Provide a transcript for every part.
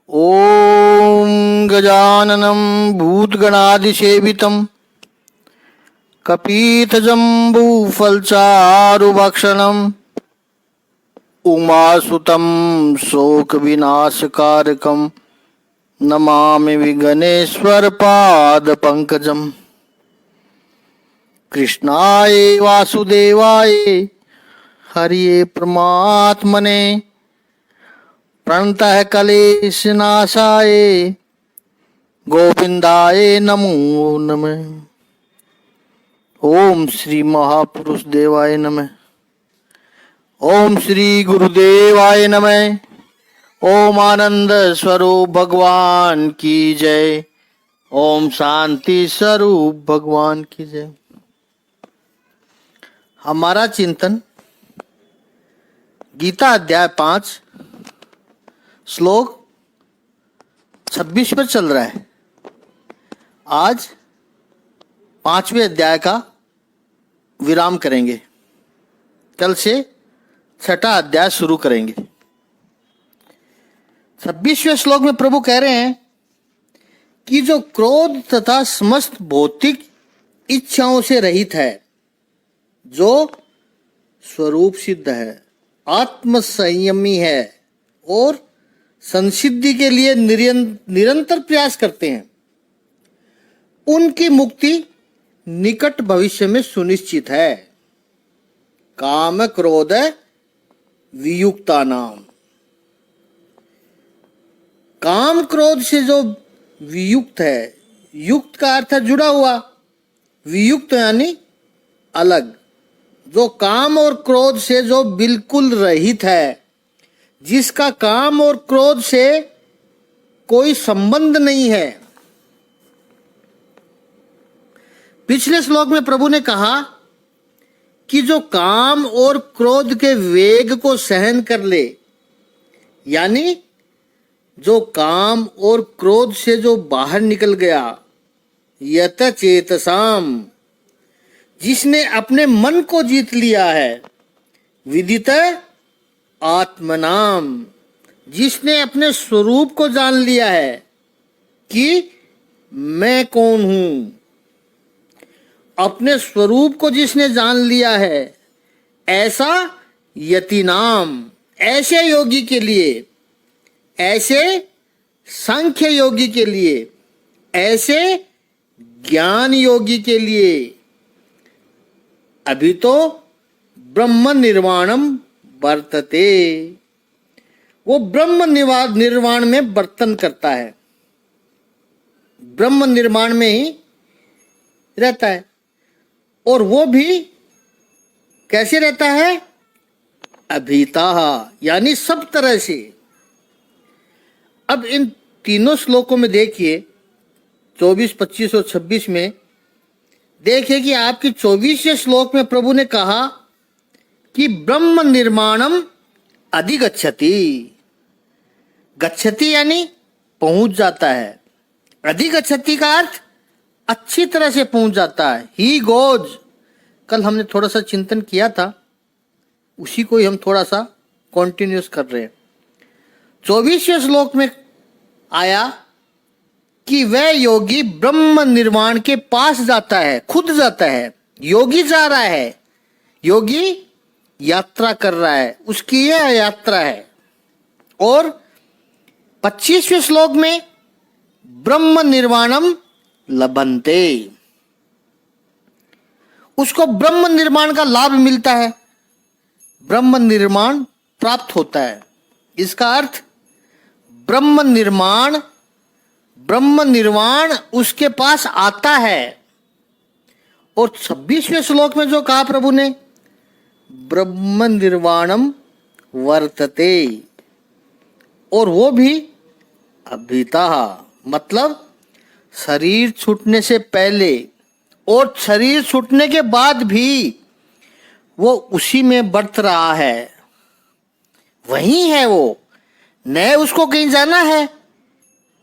ॐ गजाननं भूतगणादिसेवितं कपीतजम्बूफलचारुभक्षणं उमासुतं शोकविनाशकारकं नमामि विघ्नेश्वरपादपङ्कजम्। कृष्णाय वासुदेवाय हरिये परमात्मने प्रणतः क्लेशनाशाय गोविंदाय नमो नमः। ओम श्री महापुरुष देवाय नमः। ओम श्री गुरुदेवाय नमः। ओम आनंद स्वरूप भगवान की जय। ओम शांति स्वरूप भगवान की जय। हमारा चिंतन गीता अध्याय 5 श्लोक 26 पर चल रहा है। आज 5वें अध्याय का विराम करेंगे। कल से 6ठा अध्याय शुरू करेंगे। 26वें श्लोक में प्रभु कह रहे हैं कि जो क्रोध तथा समस्त भौतिक इच्छाओं से रहित है, जो स्वरूप सिद्ध है, आत्म संयमी है और संसिद्धि के लिए निरंतर प्रयास करते हैं, उनकी मुक्ति निकट भविष्य में सुनिश्चित है। काम क्रोध वियुक्ता नाम। काम क्रोध से जो वियुक्त है, युक्त का अर्थ है जुड़ा हुआ, वियुक्त यानी अलग। जो काम और क्रोध से जो बिल्कुल रहित है, जिसका काम और क्रोध से कोई संबंध नहीं है। पिछले श्लोक में प्रभु ने कहा कि जो काम और क्रोध के वेग को सहन कर ले, यानी जो काम और क्रोध से जो बाहर निकल गया, यत चेतसाम, जिसने अपने मन को जीत लिया है, विदित आत्मनाम, जिसने अपने स्वरूप को जान लिया है कि मैं कौन हूं। अपने स्वरूप को जिसने जान लिया है, ऐसा यतिनाम, ऐसे योगी के लिए, ऐसे सांख्य योगी के लिए, ऐसे ज्ञान योगी के लिए अभी तो ब्रह्म निर्वाणम वर्तते। वो ब्रह्म निर्वाण में वर्तन करता है, ब्रह्म निर्माण में ही रहता है। और वो भी कैसे रहता है? अभीता, यानी सब तरह से। अब इन तीनों श्लोकों में देखिए, 24, 25 और 26 में देखिए कि आपकी 24वें श्लोक में प्रभु ने कहा कि ब्रह्म निर्माणम अधिगच्छति। गच्छति यानी पहुंच जाता है। अधिगच्छति का अर्थ अच्छी तरह से पहुंच जाता है। ही गोज, कल हमने थोड़ा सा चिंतन किया था, उसी को ही हम थोड़ा सा कॉन्टिन्यूस कर रहे हैं। 24वें श्लोक में आया कि वह योगी ब्रह्म निर्वाण के पास जाता है, खुद जाता है। योगी जा रहा है, योगी यात्रा कर रहा है, उसकी यह यात्रा है। और 25वें श्लोक में ब्रह्म निर्वाणम लभन्ते, उसको ब्रह्म निर्माण का लाभ मिलता है, ब्रह्म निर्माण प्राप्त होता है। इसका अर्थ ब्रह्म निर्वाण उसके पास आता है। और 26वें श्लोक में जो कहा प्रभु ने, ब्रह्म निर्वाणम वर्तते, और वो भी अभीता, मतलब शरीर छूटने से पहले और शरीर छूटने के बाद भी वो उसी में बरत रहा है, वही है वो। न उसको कहीं जाना है,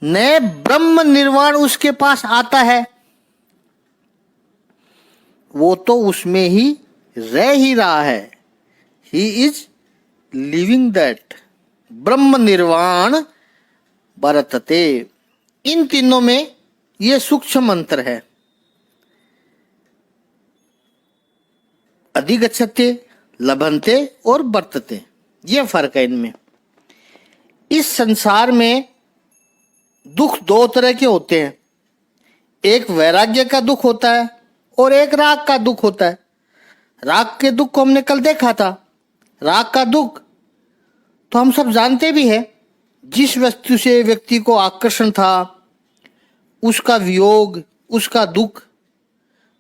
न ब्रह्म निर्वाण उसके पास आता है, वो तो उसमें ही रह ही रहा है। He is living that. ब्रह्म निर्वाण वर्तते। इन तीनों में ये सूक्ष्म अंतर है। अधिगच्छते, लभन्ते और वर्तते, ये फर्क है इनमें। इस संसार में दुख दो तरह के होते हैं। एक वैराग्य का दुख होता है और एक राग का दुख होता है। राग के दुख को हमने कल देखा था। राग का दुख तो हम सब जानते भी हैं। जिस वस्तु से व्यक्ति को आकर्षण था, उसका वियोग, उसका दुख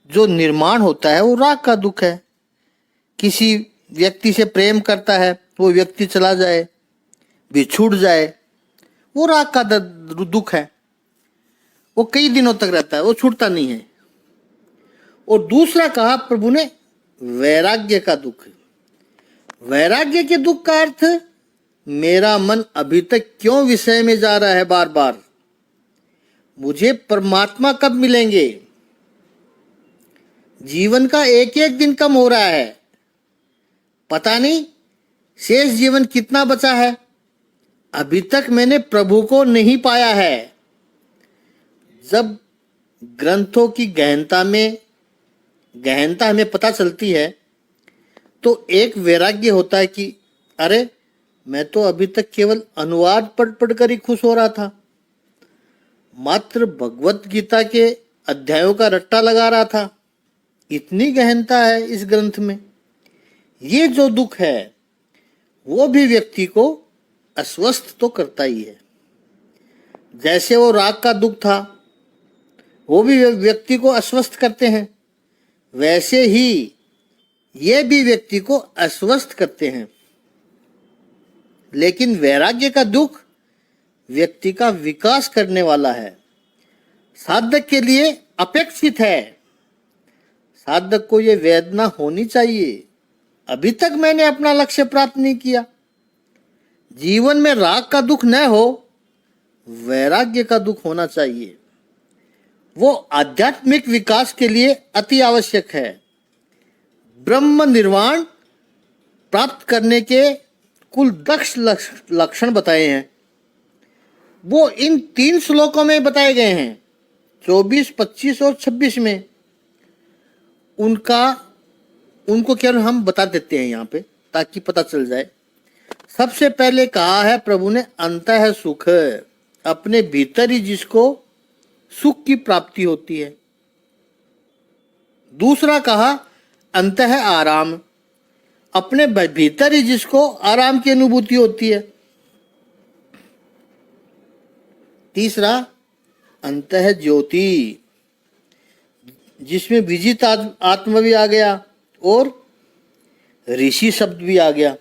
जो निर्माण होता है, वो राग का दुख है। किसी व्यक्ति से प्रेम करता है, वो व्यक्ति चला जाए, बिछुड़ जाए, वो राग का दुख है। वो कई दिनों तक रहता है, वो छूटता नहीं है। और दूसरा कहा प्रभु ने वैराग्य का दुख। वैराग्य के दुख का अर्थ, मेरा मन अभी तक क्यों विषय में जा रहा है बार बार, मुझे परमात्मा कब मिलेंगे, जीवन का एक एक दिन कम हो रहा है, पता नहीं शेष जीवन कितना बचा है, अभी तक मैंने प्रभु को नहीं पाया है। जब ग्रंथों की गहनता हमें पता चलती है तो एक वैराग्य होता है कि अरे, मैं तो अभी तक केवल अनुवाद पढ़ कर ही खुश हो रहा था, मात्र भगवत गीता के अध्यायों का रट्टा लगा रहा था। इतनी गहनता है इस ग्रंथ में। ये जो दुख है वो भी व्यक्ति को अस्वस्थ तो करता ही है। जैसे वो राग का दुख था, वो भी व्यक्ति को अस्वस्थ करते हैं, वैसे ही ये भी व्यक्ति को अस्वस्थ करते हैं। लेकिन वैराग्य का दुख व्यक्ति का विकास करने वाला है, साधक के लिए अपेक्षित है। साधक को ये वेदना होनी चाहिए, अभी तक मैंने अपना लक्ष्य प्राप्त नहीं किया। जीवन में राग का दुख न हो, वैराग्य का दुख होना चाहिए। वो आध्यात्मिक विकास के लिए अति आवश्यक है। ब्रह्म निर्वाण प्राप्त करने के कुल 10 लक्षण बताए हैं, वो इन 3 श्लोकों में बताए गए हैं, 24, 25 और 26 में। उनको केवल हम बता देते हैं यहाँ पे ताकि पता चल जाए। सबसे पहले कहा है प्रभु ने, अंतः सुख, अपने भीतर ही जिसको सुख की प्राप्ति होती है। दूसरा कहा अंतः आराम, अपने भीतर ही जिसको आराम की अनुभूति होती है। तीसरा अंतः ज्योति, जिसमें विजित आत्मा भी आ गया और ऋषि शब्द भी आ गया,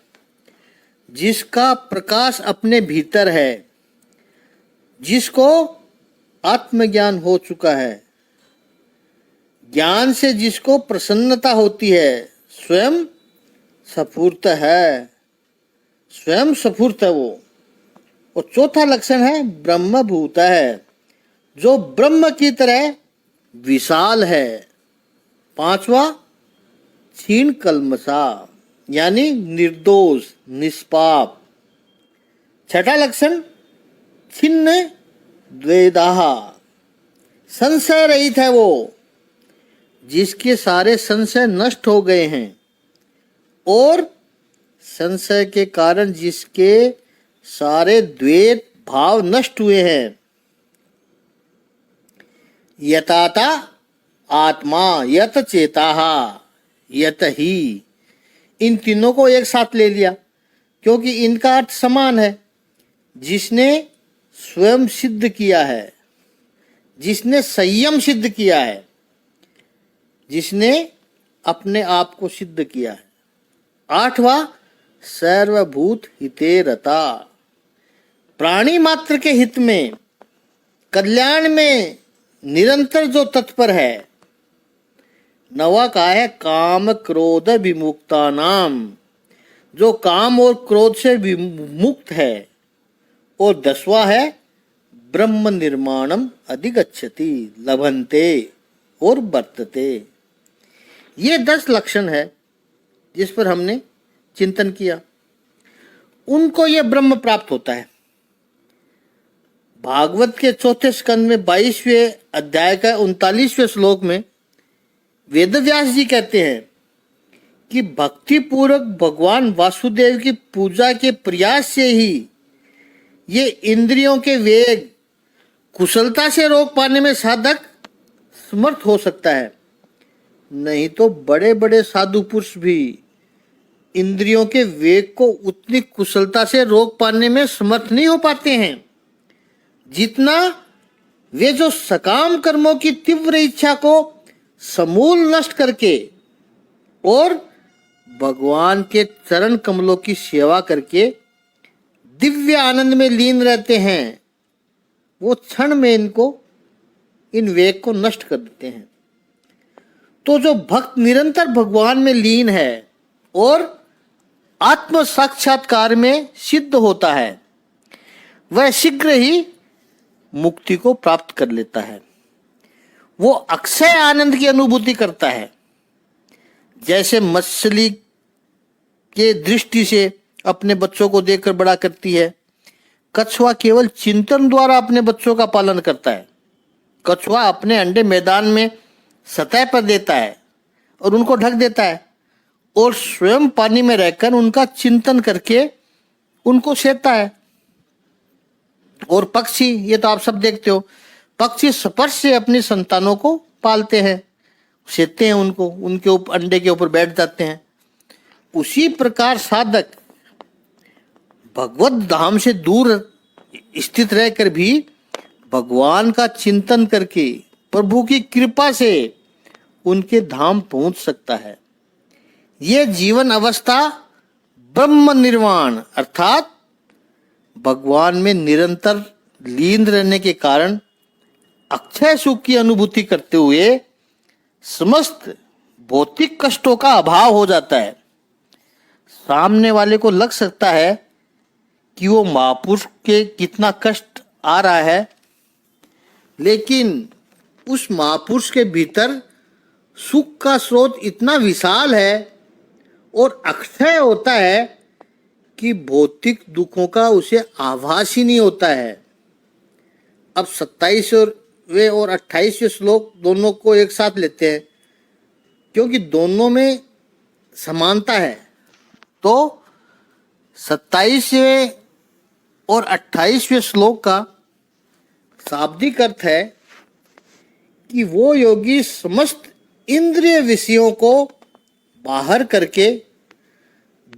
जिसका प्रकाश अपने भीतर है, जिसको आत्मज्ञान हो चुका है, ज्ञान से जिसको प्रसन्नता होती है, स्वयं स्फूर्त है, स्वयं स्फूर्त है वो। और चौथा लक्षण है ब्रह्मभूत है, जो ब्रह्म की तरह विशाल है। पांचवा क्षीण कल्मषा, यानी निर्दोष निष्पाप। छठा लक्षण छिन्न द्वेदाह, संशय रहित है वो, जिसके सारे संशय नष्ट हो गए हैं और संशय के कारण जिसके सारे द्वैत भाव नष्ट हुए हैं। यताता आत्मा यत चेताः यत ही, इन तीनों को एक साथ ले लिया क्योंकि इनका अर्थ समान है। जिसने स्वयं सिद्ध किया है, जिसने संयम सिद्ध किया है, जिसने अपने आप को सिद्ध किया है। आठवां सर्वभूत हिते रता, प्राणी मात्र के हित में, कल्याण में निरंतर जो तत्पर है। नवा का है काम क्रोध विमुक्ता नाम, जो काम और क्रोध से विमुक्त है। और 10वां है ब्रह्म निर्माणम अधिगच्छति, लभन्ते और वर्तते। ये 10 लक्षण है जिस पर हमने चिंतन किया। उनको ये ब्रह्म प्राप्त होता है। भागवत के चौथे स्कंद में 22वें अध्याय का 39वें श्लोक में वेदव्यास जी कहते हैं कि भक्ति पूर्वक भगवान वासुदेव की पूजा के प्रयास से ही ये इंद्रियों के वेग कुशलता से रोक पाने में साधक समर्थ हो सकता है। नहीं तो बड़े बड़े साधु पुरुष भी इंद्रियों के वेग को उतनी कुशलता से रोक पाने में समर्थ नहीं हो पाते हैं जितना वे जो सकाम कर्मों की तीव्र इच्छा को समूल नष्ट करके और भगवान के चरण कमलों की सेवा करके दिव्य आनंद में लीन रहते हैं। वो क्षण में इन वेग को नष्ट कर देते हैं। तो जो भक्त निरंतर भगवान में लीन है और आत्म साक्षात्कार में सिद्ध होता है, वह शीघ्र ही मुक्ति को प्राप्त कर लेता है। वो अक्षय आनंद की अनुभूति करता है। जैसे मछली के दृष्टि से अपने बच्चों को देखकर बड़ा करती है, कछुआ केवल चिंतन द्वारा अपने बच्चों का पालन करता है। कछुआ अपने अंडे मैदान में सतह पर देता है और उनको ढक देता है और स्वयं पानी में रहकर उनका चिंतन करके उनको सेता है। और पक्षी, ये तो आप सब देखते हो, पक्षी स्पर्श से अपनी संतानों को पालते हैं, सेते हैं उनको, उनके ऊपर अंडे के ऊपर बैठ जाते हैं। उसी प्रकार साधक भगवत धाम से दूर स्थित रहकर भी भगवान का चिंतन करके प्रभु की कृपा से उनके धाम पहुंच सकता है। ये जीवन अवस्था ब्रह्म निर्वाण अर्थात भगवान में निरंतर लीन रहने के कारण अक्षय सुख की अनुभूति करते हुए समस्त भौतिक कष्टों का अभाव हो जाता है। सामने वाले को लग सकता है कि वो महापुरुष के कितना कष्ट आ रहा है, लेकिन उस महापुरुष के भीतर सुख का स्रोत इतना विशाल है और अक्षय होता है कि भौतिक दुखों का उसे आभास ही नहीं होता है। अब 27वें और 28वें श्लोक दोनों को एक साथ लेते हैं क्योंकि दोनों में समानता है। तो 27वें और 28वें श्लोक का शाब्दिक अर्थ है कि वो योगी समस्त इंद्रिय विषयों को बाहर करके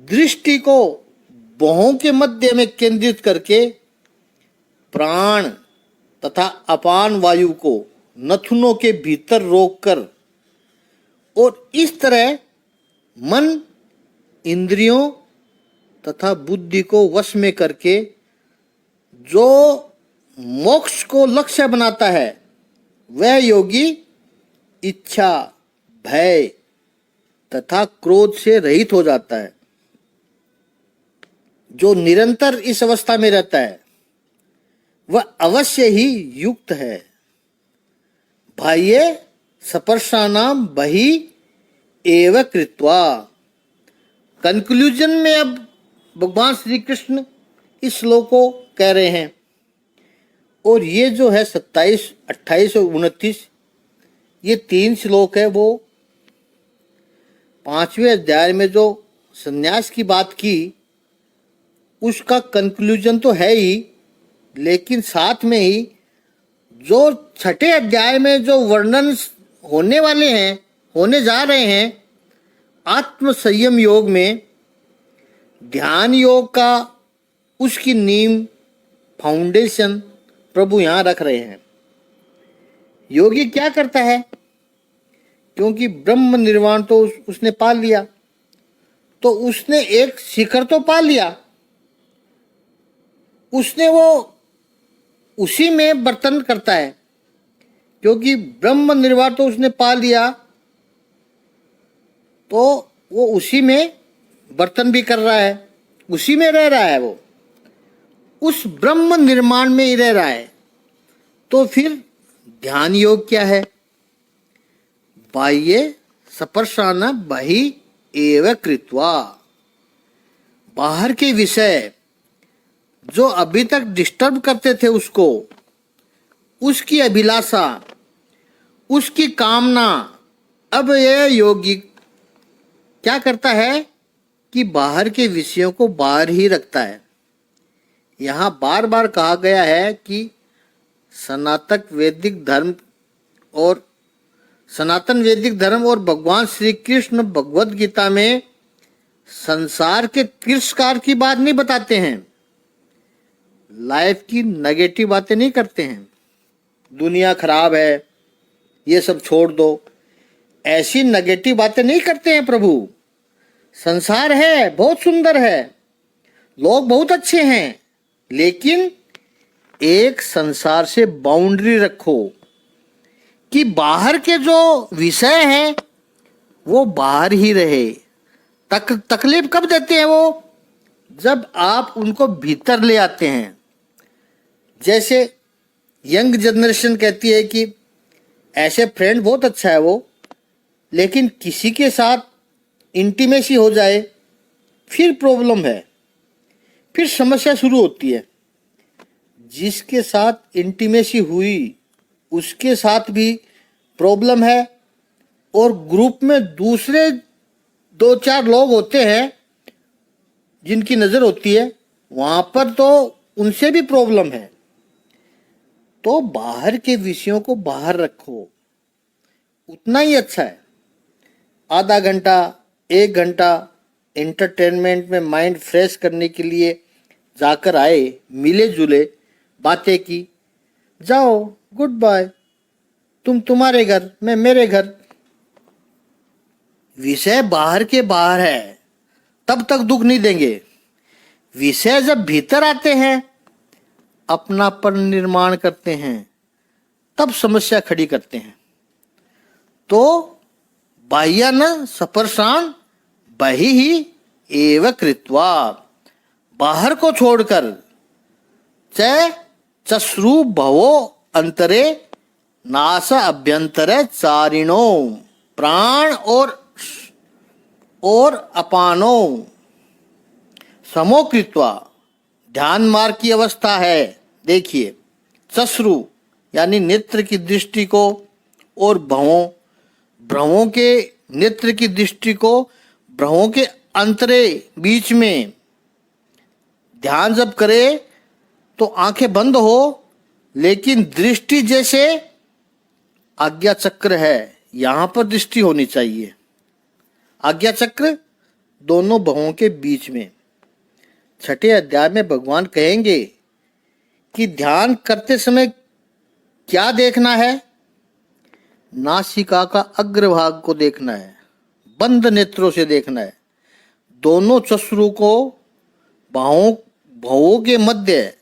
दृष्टि को भौहों के मध्य में केंद्रित करके प्राण तथा अपान वायु को नथुनों के भीतर रोककर और इस तरह मन इंद्रियों तथा बुद्धि को वश में करके जो मोक्ष को लक्ष्य बनाता है, वह योगी इच्छा, भय तथा क्रोध से रहित हो जाता है। जो निरंतर इस अवस्था में रहता है वह अवश्य ही युक्त है। बाह्य स्पर्शानाम बहि एव कृत्वा। कंक्लूजन में अब भगवान श्री कृष्ण इस श्लोक को कह रहे हैं और ये जो है 27, 28 और 29 ये 3 श्लोक है। वो 5वें अध्याय में जो संन्यास की बात की उसका कंक्लूजन तो है ही, लेकिन साथ में ही जो 6ठे अध्याय में जो वर्णन होने वाले हैं, होने जा रहे हैं, आत्म संयम योग में ध्यान योग का उसकी नींव फाउंडेशन प्रभु यहाँ रख रहे हैं। योगी क्या करता है? क्योंकि ब्रह्म निर्वाण तो उसने पा लिया, तो उसने एक शिखर तो पा लिया, उसने वो उसी में बर्तन करता है। क्योंकि ब्रह्म निर्वाण तो उसने पा लिया, तो वो उसी में बर्तन भी कर रहा है, उसी में रह रहा है, वो उस ब्रह्म निर्माण में ही रह रहा है। तो फिर ध्यान योग क्या है? बाह्य स्पर्शान बहि एव कृत्वा। बाहर के विषय जो अभी तक डिस्टर्ब करते थे उसको, उसकी अभिलाषा, उसकी कामना। अब यह यौगिक क्या करता है कि बाहर के विषयों को बाहर ही रखता है। यहाँ बार बार कहा गया है कि सनातन वैदिक धर्म और भगवान श्री कृष्ण भगवत गीता में संसार के तिरस्कार की बात नहीं बताते हैं, लाइफ की नेगेटिव बातें नहीं करते हैं। दुनिया खराब है, ये सब छोड़ दो, ऐसी नेगेटिव बातें नहीं करते हैं प्रभु। संसार है, बहुत सुंदर है, लोग बहुत अच्छे हैं, लेकिन एक संसार से बाउंड्री रखो कि बाहर के जो विषय हैं वो बाहर ही रहे। तकलीफ कब देते हैं वो? जब आप उनको भीतर ले आते हैं। जैसे यंग जनरेशन कहती है कि ऐसे फ्रेंड बहुत अच्छा है वो, लेकिन किसी के साथ इंटीमेसी हो जाए फिर प्रॉब्लम है, फिर समस्या शुरू होती है। जिसके साथ इंटीमेसी हुई उसके साथ भी प्रॉब्लम है, और ग्रुप में दूसरे 2-4 लोग होते हैं जिनकी नज़र होती है, वहाँ पर तो उनसे भी प्रॉब्लम है। तो बाहर के विषयों को बाहर रखो, उतना ही अच्छा है। आधा घंटा 1 घंटा एंटरटेनमेंट में माइंड फ्रेश करने के लिए जाकर आए, मिले जुले, बातें की, जाओ, गुड बाय, तुम तुम्हारे घर, मैं मेरे घर। विषय बाहर के बाहर है, तब तक दुख नहीं देंगे। विषय जब भीतर आते हैं, अपनापन निर्माण करते हैं, तब समस्या खड़ी करते हैं। तो बाह्य न स्पर्शान बहिः एव कृत्वा, बाहर को छोड़कर चश्रु भवो अंतरे नास अभ्यंतरे चारिणो, प्राण और अपानो समो कृत्वा, ध्यान मार्ग की अवस्था है। देखिए, चश्रु यानी नेत्र की दृष्टि को, और भ्रवों के नेत्र की दृष्टि को भ्रवों के अंतरे बीच में ध्यान जब करे तो आंखें बंद हो, लेकिन दृष्टि जैसे आज्ञा चक्र है, यहां पर दृष्टि होनी चाहिए। आज्ञा चक्र दोनों भवों के बीच में। 6ठे अध्याय में भगवान कहेंगे कि ध्यान करते समय क्या देखना है? नासिका का अग्रभाग को देखना है, बंद नेत्रों से देखना है। दोनों चश्रु को भवों के मध्य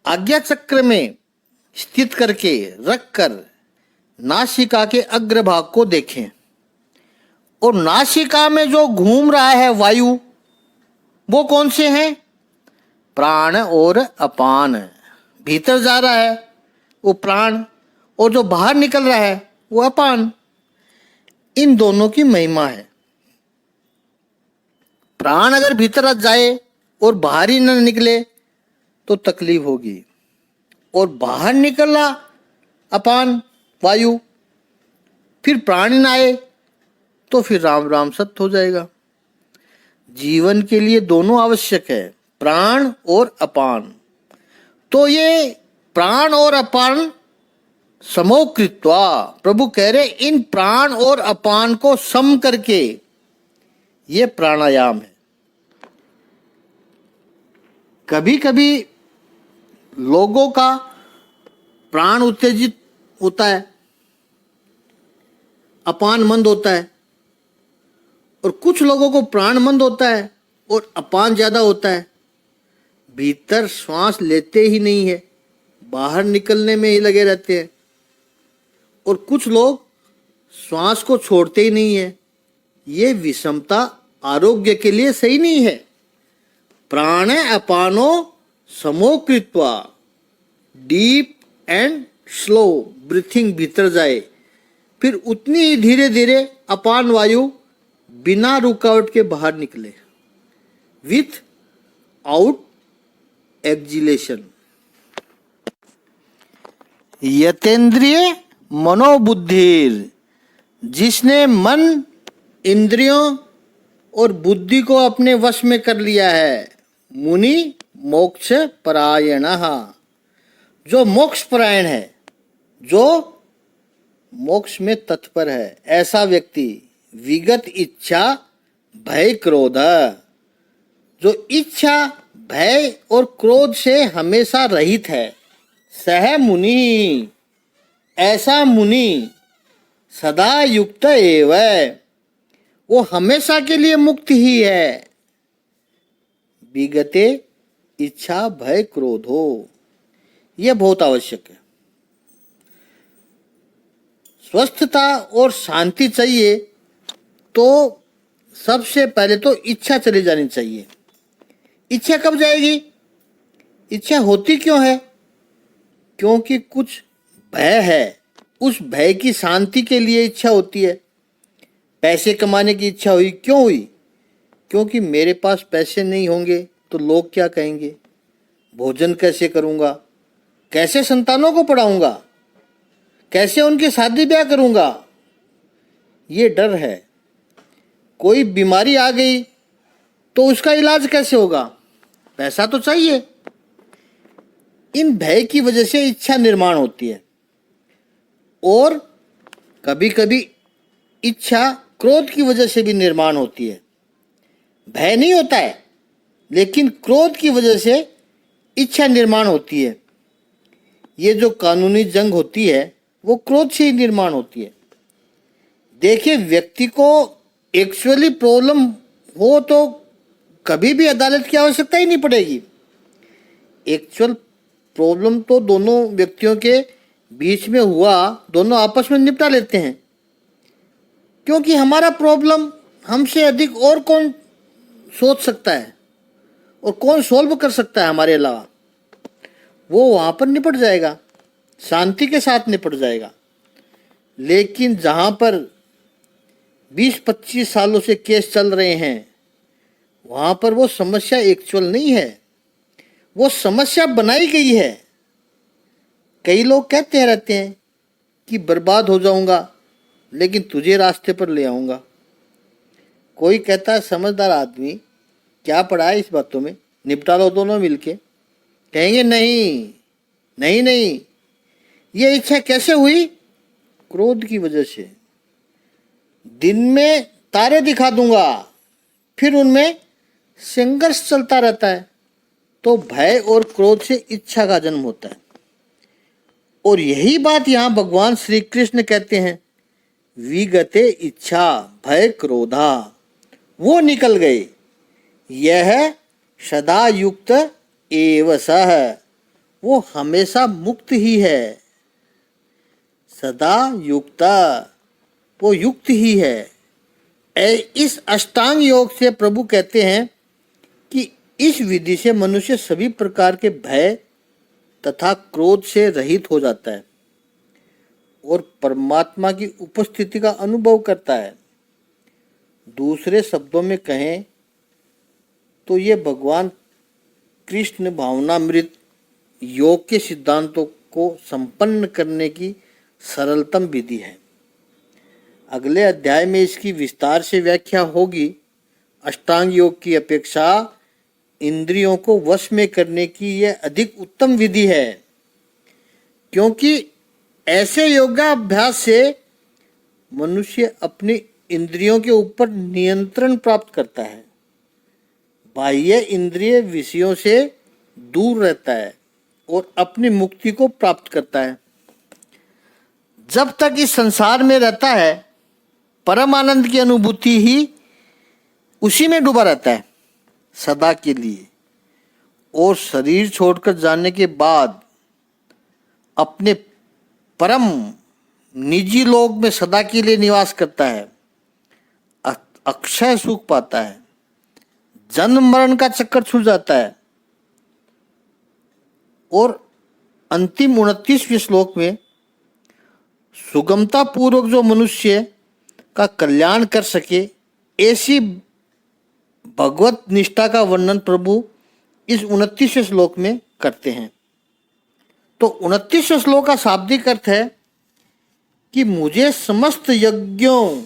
आज्ञा चक्र में स्थित करके रखकर नासिका के अग्रभाग को देखें। और नासिका में जो घूम रहा है वायु, वो कौन से हैं? प्राण और अपान। भीतर जा रहा है वो प्राण, और जो बाहर निकल रहा है वो अपान। इन दोनों की महिमा है। प्राण अगर भीतर जाए और बाहर ही न निकले तो तकलीफ होगी, और बाहर निकला अपान वायु, फिर प्राण न आए तो फिर राम राम सत्य हो जाएगा। जीवन के लिए दोनों आवश्यक है, प्राण और अपान। तो ये प्राण और अपान समो कृत्वा, प्रभु कह रहे इन प्राण और अपान को सम करके, ये प्राणायाम है। कभी कभी लोगों का प्राण उत्तेजित होता है, अपान मंद होता है, और कुछ लोगों को प्राण मंद होता है और अपान ज्यादा होता है। भीतर श्वास लेते ही नहीं है, बाहर निकलने में ही लगे रहते हैं। और कुछ लोग श्वास को छोड़ते ही नहीं है। ये विषमता आरोग्य के लिए सही नहीं है। प्राण अपानो समो कृत्वा, डीप एंड स्लो ब्रीथिंग भीतर जाए, फिर उतनी ही धीरे धीरे अपान वायु बिना रुकावट के बाहर निकले, विथ आउट एक्जिलेशन। यतेंद्रिय मनोबुद्धिर, जिसने मन, इंद्रियों और बुद्धि को अपने वश में कर लिया है। मुनि मोक्ष परायणः, जो मोक्ष परायण है, जो मोक्ष में तत्पर है, ऐसा व्यक्ति। विगत इच्छा भय क्रोध, जो इच्छा भय और क्रोध से हमेशा रहित है। सह मुनि, ऐसा मुनि। सदा युक्त एव, वो हमेशा के लिए मुक्त ही है। विगते इच्छा भय क्रोध हो, यह बहुत आवश्यक है। स्वस्थता और शांति चाहिए तो सबसे पहले तो इच्छा चली जानी चाहिए। इच्छा कब जाएगी? इच्छा होती क्यों है? क्योंकि कुछ भय है। उस भय की शांति के लिए इच्छा होती है। पैसे कमाने की इच्छा हुई, क्यों हुई? क्योंकि मेरे पास पैसे नहीं होंगे तो लोग क्या कहेंगे, भोजन कैसे करूंगा, कैसे संतानों को पढ़ाऊंगा, कैसे उनकी शादी ब्याह करूंगा, ये डर है। कोई बीमारी आ गई तो उसका इलाज कैसे होगा, पैसा तो चाहिए। इन भय की वजह से इच्छा निर्माण होती है। और कभी कभी इच्छा क्रोध की वजह से भी निर्माण होती है। भय नहीं होता है, लेकिन क्रोध की वजह से इच्छा निर्माण होती है। ये जो कानूनी जंग होती है वो क्रोध से ही निर्माण होती है। देखिए, व्यक्ति को एक्चुअली प्रॉब्लम हो तो कभी भी अदालत की आवश्यकता ही नहीं पड़ेगी। एक्चुअल प्रॉब्लम तो दोनों व्यक्तियों के बीच में हुआ, दोनों आपस में निपटा लेते हैं। क्योंकि हमारा प्रॉब्लम हमसे अधिक और कौन सोच सकता है और कौन सॉल्व कर सकता है हमारे अलावा। वो वहाँ पर निपट जाएगा, शांति के साथ निपट जाएगा। लेकिन जहाँ पर 20-25 सालों से केस चल रहे हैं, वहाँ पर वो समस्या एक्चुअल नहीं है, वो समस्या बनाई गई है। कई लोग कहते रहते हैं कि बर्बाद हो जाऊंगा लेकिन तुझे रास्ते पर ले आऊंगा। कोई कहता है समझदार आदमी क्या पड़ा है इस बातों में, निपटा लो दोनों मिलके। कहेंगे नहीं नहीं नहीं, ये इच्छा कैसे हुई? क्रोध की वजह से। दिन में तारे दिखा दूंगा, फिर उनमें संघर्ष चलता रहता है। तो भय और क्रोध से इच्छा का जन्म होता है। और यही बात यहाँ भगवान श्री कृष्ण कहते हैं, विगते इच्छा भय क्रोधा, वो निकल गए। यह सदा युक्त एव सह, वो हमेशा मुक्त ही है। सदा युक्त, वो युक्त ही है। इस अष्टांग योग से प्रभु कहते हैं कि इस विधि से मनुष्य सभी प्रकार के भय तथा क्रोध से रहित हो जाता है और परमात्मा की उपस्थिति का अनुभव करता है। दूसरे शब्दों में कहें तो ये भगवान कृष्ण भावनामृत योग के सिद्धांतों को संपन्न करने की सरलतम विधि है। अगले अध्याय में इसकी विस्तार से व्याख्या होगी। अष्टांग योग की अपेक्षा इंद्रियों को वश में करने की यह अधिक उत्तम विधि है, क्योंकि ऐसे योगाभ्यास से मनुष्य अपनी इंद्रियों के ऊपर नियंत्रण प्राप्त करता है, बाह्य इंद्रिय विषयों से दूर रहता है और अपनी मुक्ति को प्राप्त करता है। जब तक इस संसार में रहता है, परम आनंद की अनुभूति ही उसी में डूबा रहता है सदा के लिए। और शरीर छोड़कर जाने के बाद अपने परम निजी लोक में सदा के लिए निवास करता है, अक्षय सुख पाता है, जन्म मरण का चक्कर छूट जाता है। और अंतिम 29वें श्लोक में सुगमता पूर्वक जो मनुष्य का कल्याण कर सके, ऐसी भगवत निष्ठा का वर्णन प्रभु इस 29वें श्लोक में करते हैं। तो 29वें श्लोक का शाब्दिक अर्थ है कि मुझे समस्त यज्ञों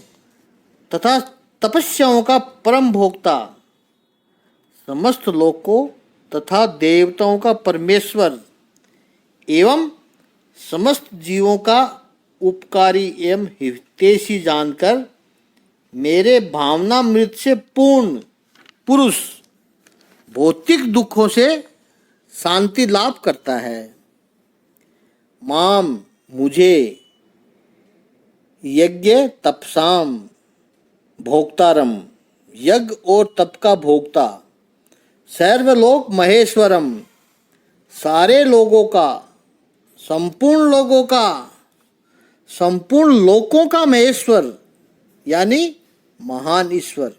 तथा तपस्याओं का परम भोक्ता, समस्त लोकों तथा देवताओं का परमेश्वर एवं समस्त जीवों का उपकारी एवं हितैषी जानकर मेरे भावनामृत से पूर्ण पुरुष भौतिक दुखों से शांति लाभ करता है। माम मुझे यज्ञ तपसाम भोक्तारम, यज्ञ और तप का भोक्ता, सर्वलोक महेश्वरम, सारे लोगों का, संपूर्ण लोगों का, संपूर्ण लोकों का महेश्वर यानी महान ईश्वर,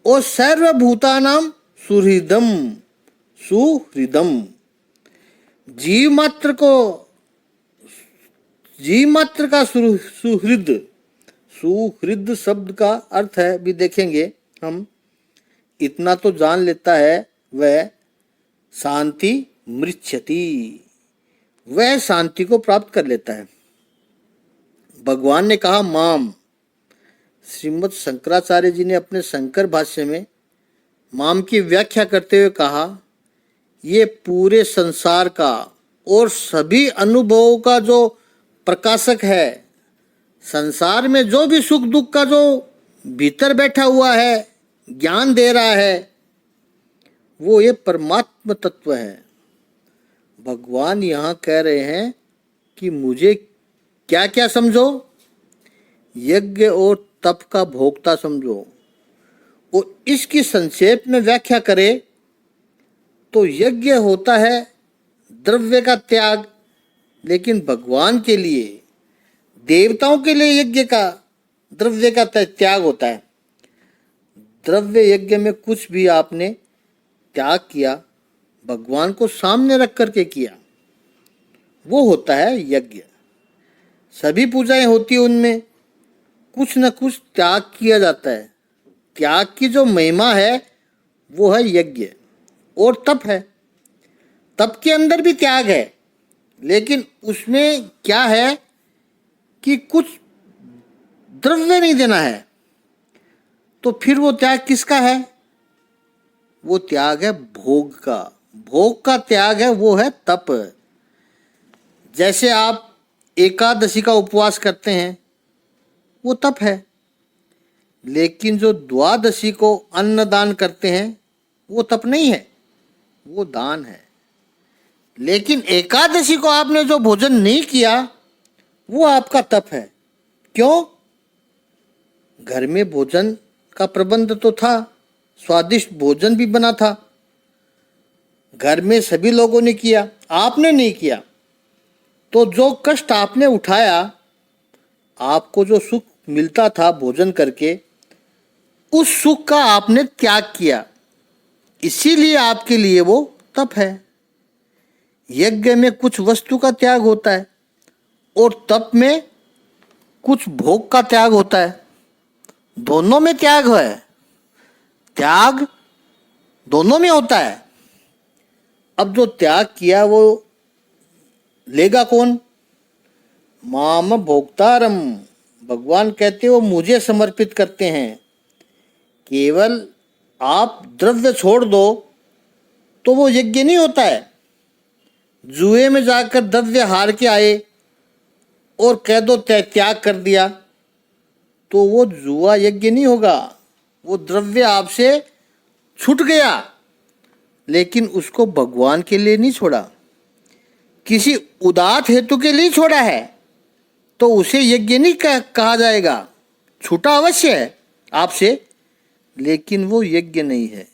और सर्वभूतानाम सुहृदम, सुहृदम, जीव मात्र का सुहृद, सुहृद शब्द का अर्थ है भी देखेंगे हम। इतना तो जान लेता है वह शांति मृच्छति, वह शांति को प्राप्त कर लेता है। भगवान ने कहा माम। श्रीमद् शंकराचार्य जी ने अपने शंकर भाष्य में माम की व्याख्या करते हुए कहा, ये पूरे संसार का और सभी अनुभवों का जो प्रकाशक है, संसार में जो भी सुख दुख का जो भीतर बैठा हुआ है, ज्ञान दे रहा है, वो ये परमात्मा तत्व है। भगवान यहाँ कह रहे हैं कि मुझे क्या क्या समझो, यज्ञ और तप का भोक्ता समझो। और इसकी संक्षेप में व्याख्या करें तो यज्ञ होता है द्रव्य का त्याग, लेकिन भगवान के लिए, देवताओं के लिए यज्ञ का द्रव्य का त्याग होता है। द्रव्य यज्ञ में कुछ भी आपने त्याग किया, भगवान को सामने रख करके किया, वो होता है यज्ञ। सभी पूजाएं होती हैं, उनमें कुछ न कुछ त्याग किया जाता है। त्याग की जो महिमा है वो है यज्ञ। और तप है, तप के अंदर भी त्याग है, लेकिन उसमें क्या है कि कुछ द्रव्य नहीं देना है। तो फिर वो त्याग किसका है? वो त्याग है भोग का, भोग का त्याग है, वो है तप। जैसे आप एकादशी का उपवास करते हैं, वो तप है, लेकिन जो द्वादशी को अन्न दान करते हैं वो तप नहीं है, वो दान है। लेकिन एकादशी को आपने जो भोजन नहीं किया वो आपका तप है। क्यों? घर में भोजन का प्रबंध तो था, स्वादिष्ट भोजन भी बना था, घर में सभी लोगों ने किया, आपने नहीं किया। तो जो कष्ट आपने उठाया, आपको जो सुख मिलता था भोजन करके, उस सुख का आपने त्याग किया, इसीलिए आपके लिए वो तप है। यज्ञ में कुछ वस्तु का त्याग होता है और तप में कुछ भोग का त्याग होता है। दोनों में त्याग है, त्याग दोनों में होता है। अब जो त्याग किया वो लेगा कौन? माम भोक्तारम, भगवान कहते वो मुझे समर्पित करते हैं। केवल आप द्रव्य छोड़ दो तो वो यज्ञ नहीं होता है। जुए में जाकर द्रव्य हार के आए और कह दो त्याग कर दिया, तो वो जुआ यज्ञ नहीं होगा। वो द्रव्य आपसे छूट गया, लेकिन उसको भगवान के लिए नहीं छोड़ा, किसी उदात्त हेतु के लिए छोड़ा है, तो उसे यज्ञ नहीं कहा जाएगा। छूटा अवश्य है आपसे, लेकिन वो यज्ञ नहीं है।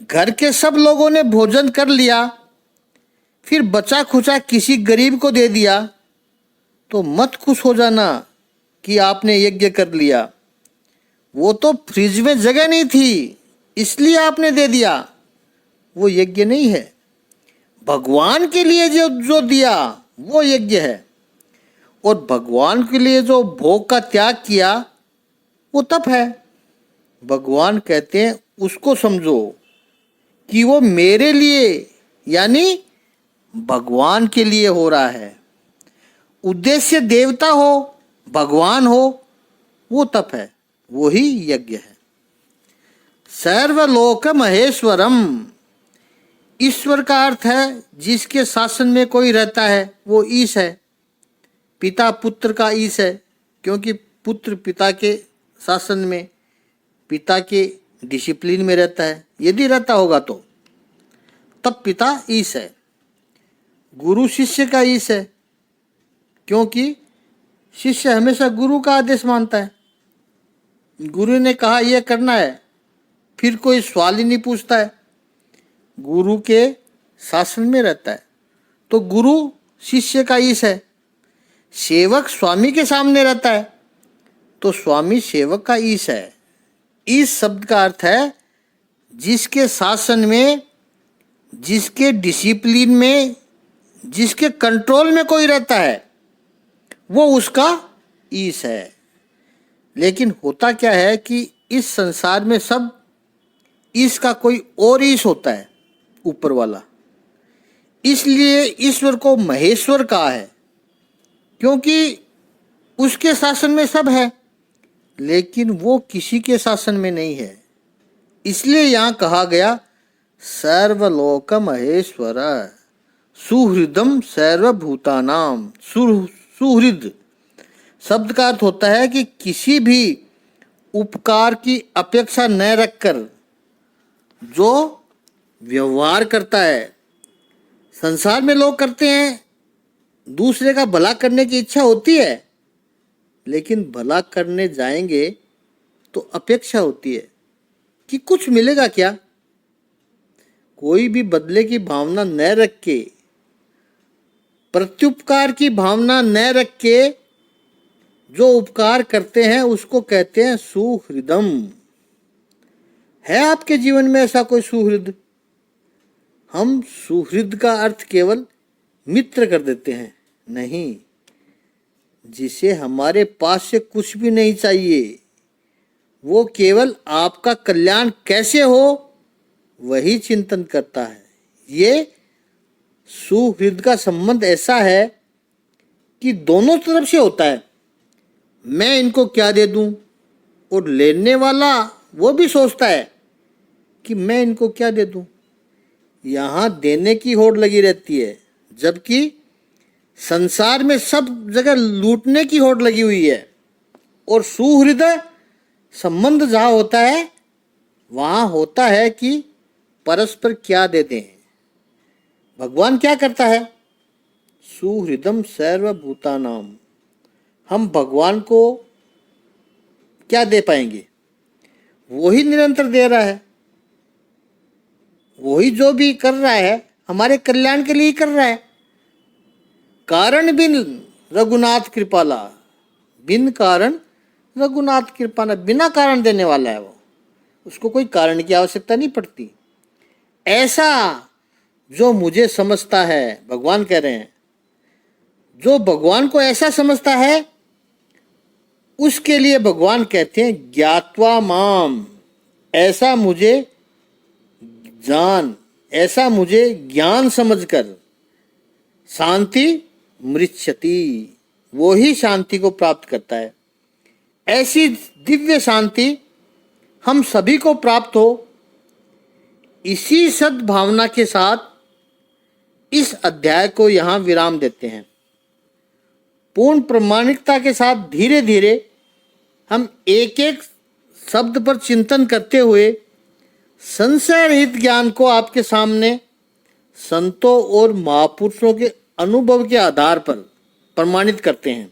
घर के सब लोगों ने भोजन कर लिया, फिर बचा खुचा किसी गरीब को दे दिया, तो मत खुश हो जाना कि आपने यज्ञ कर लिया। वो तो फ्रिज में जगह नहीं थी, इसलिए आपने दे दिया, वो यज्ञ नहीं है। भगवान के लिए जो दिया वो यज्ञ है, और भगवान के लिए जो भोग का त्याग किया वो तप है। भगवान कहते हैं उसको समझो कि वो मेरे लिए, यानी भगवान के लिए हो रहा है। उद्देश्य देवता हो, भगवान हो, वो तप है, वो ही यज्ञ है। सर्वलोक महेश्वरम, ईश्वर का अर्थ है जिसके शासन में कोई रहता है, वो ईश है। पिता पुत्र का ईश है, क्योंकि पुत्र पिता के शासन में, पिता के डिसिप्लिन में रहता है। यदि रहता होगा तो तब पिता ईश है। गुरु शिष्य का ईश है, क्योंकि शिष्य हमेशा गुरु का आदेश मानता है। गुरु ने कहा यह करना है, फिर कोई सवाल ही नहीं पूछता है, गुरु के शासन में रहता है। तो गुरु शिष्य का ईश है। सेवक स्वामी के सामने रहता है, तो स्वामी सेवक का ईश है। ईश शब्द का अर्थ है जिसके शासन में, जिसके डिसिप्लिन में, जिसके कंट्रोल में कोई रहता है, वो उसका ईश है। लेकिन होता क्या है कि इस संसार में सब ईश का कोई और ईश होता है, ऊपर वाला। इसलिए ईश्वर को महेश्वर कहा है, क्योंकि उसके शासन में सब है, लेकिन वो किसी के शासन में नहीं है। इसलिए यहाँ कहा गया सर्वलोक महेश्वर सुहृदम सर्वभूतानाम। सुहृद शब्द का अर्थ होता है कि किसी भी उपकार की अपेक्षा न रखकर जो व्यवहार करता है। संसार में लोग करते हैं, दूसरे का भला करने की इच्छा होती है, लेकिन भला करने जाएंगे तो अपेक्षा होती है कि कुछ मिलेगा क्या। कोई भी बदले की भावना न रख के, प्रत्युपकार की भावना न रख के जो उपकार करते हैं उसको कहते हैं सुहृदम। है आपके जीवन में ऐसा कोई सुहृद? हम सुहृद का अर्थ केवल मित्र कर देते हैं, नहीं, जिसे हमारे पास से कुछ भी नहीं चाहिए, वो केवल आपका कल्याण कैसे हो वही चिंतन करता है। ये सुहृद का संबंध ऐसा है कि दोनों तरफ से होता है। मैं इनको क्या दे दूं, और लेने वाला वो भी सोचता है कि मैं इनको क्या दे दूं। यहाँ देने की होड़ लगी रहती है, जबकि संसार में सब जगह लूटने की होड़ लगी हुई है। और सुहृदय संबंध जहाँ होता है वहाँ होता है कि परस्पर क्या देते हैं। भगवान क्या करता है? सुहृदम सर्वभूतानाम। हम भगवान को क्या दे पाएंगे? वही निरंतर दे रहा है, वही जो भी कर रहा है हमारे कल्याण के लिए कर रहा है। कारण बिन रघुनाथ कृपाला, बिन कारण रघुनाथ कृपाला, बिना कारण देने वाला है वो, उसको कोई कारण की आवश्यकता नहीं पड़ती। ऐसा जो मुझे समझता है, भगवान कह रहे हैं, जो भगवान को ऐसा समझता है उसके लिए भगवान कहते हैं ज्ञात्वा माम। ऐसा मुझे जान, ऐसा मुझे ज्ञान समझकर शांति मृच्छति, वो ही शांति को प्राप्त करता है। ऐसी दिव्य शांति हम सभी को प्राप्त हो, इसी सद्भावना के साथ इस अध्याय को यहाँ विराम देते हैं। पूर्ण प्रामाणिकता के साथ धीरे धीरे हम एक एक शब्द पर चिंतन करते हुए संशय रहित ज्ञान को आपके सामने संतों और महापुरुषों के अनुभव के आधार पर प्रमाणित करते हैं,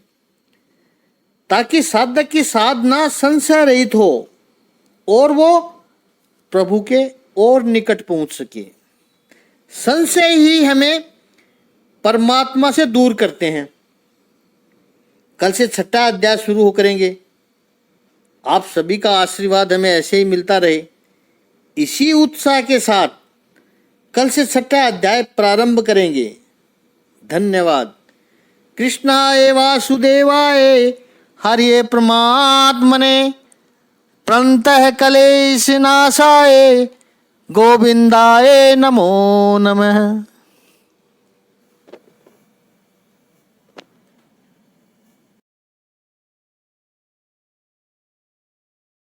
ताकि साधक की साधना संशय रहित हो और वो प्रभु के और निकट पहुंच सके। संशय ही हमें परमात्मा से दूर करते हैं। कल से 6वां अध्याय शुरू करेंगे। आप सभी का आशीर्वाद हमें ऐसे ही मिलता रहे। इसी उत्साह के साथ कल से 6वां अध्याय प्रारंभ करेंगे। धन्यवाद। कृष्णाय वासुदेवाय हरे परमात्मने प्रणतः क्लेशनाशाय गोविंदाय नमो नमः।